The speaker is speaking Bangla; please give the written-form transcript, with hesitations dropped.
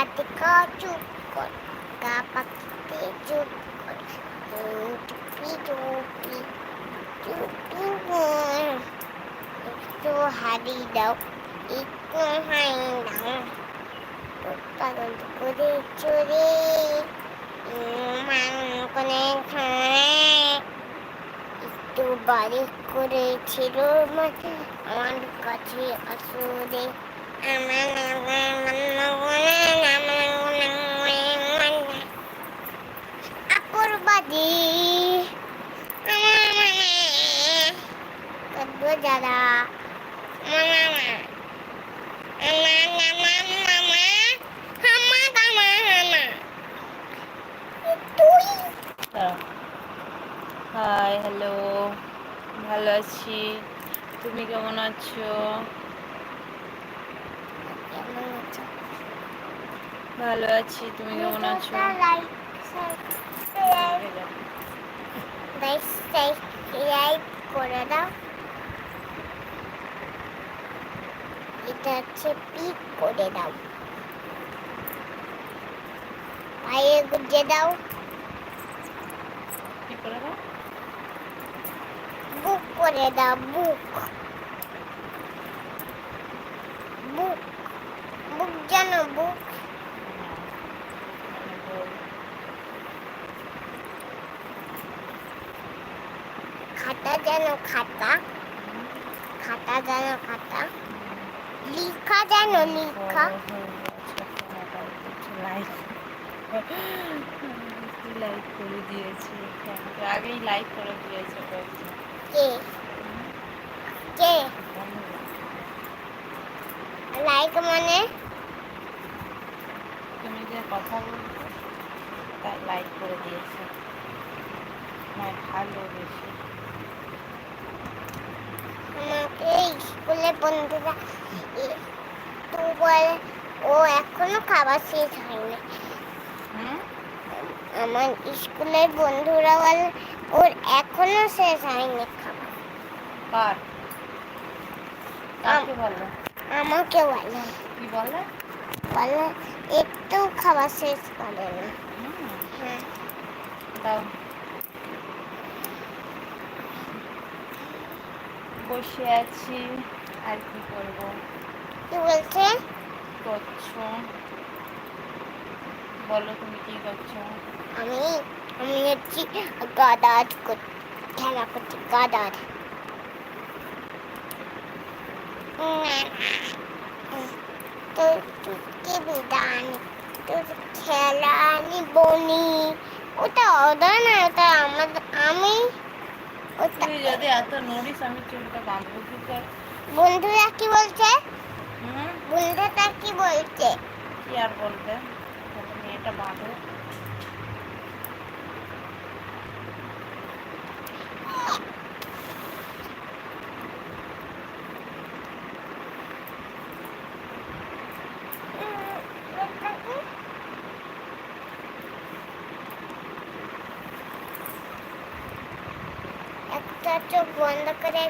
পাতিকা চুপ কর, গা পাখিতে চুপ কর, টুপি টুপি টুপি একটু হাড়ি দাও, একটু হাড়ি দাও, পাগল করে চড়ে করে খায়, একটু বাড়ি করেছিল আমার কাছে আসলে আপুরবাদী যারা হাই হ্যালো, ভালো আছি। তুমি কেমন আছো? ভালো আছি, তুমি কেমন আছো? করে দাও, এটা হচ্ছে পিক করে দাও, পায়ে গুজে দাও, কি করে দাও? বুক করে দাও, বুক বুক বুক জানো, বুক খাতা জানো, খাতা খাতা জানো, খাতা লিখা জানো, লিখা লাইক করে দিয়েছে, আগেই লাইক করে দিয়েছে। কে কে লাইক মানে তুমি যে কথা বলছো তাই লাইক করে দিয়েছে, ভালোবেসে। আমাকে স্কুলে বন্ধুরা তো বলে ও এখনো খাবার শেষ হয়নি। আমার স্কুলের বন্ধুরা বলে ওর এখনো শেষ হয়নি খাবার। কার? কাকে বলে? আমাকে বলে। কি বলে? বলে একটু খাবার শেষ করে না। হ্যাঁ দাও। বসে আছি, আর কি করবো? কি বলছে? করছো বলো, তুমি কি করছো? আমি আমি হচ্ছি গাদার খেলা করছি, গাদার। তোর কি বিধান, তোর খেলা নিবনি, ওটা ওদের না, ওটা আমাদের। আমি তুই যদি এত নড়িস আমি চুলটা বাঁধবো কি করে? বন্ধুরা কি বলছে? বন্ধুটা কি বলছে? কি আর বলবে, মেয়েটা বাঁধো। একটা চোখ বন্ধ করে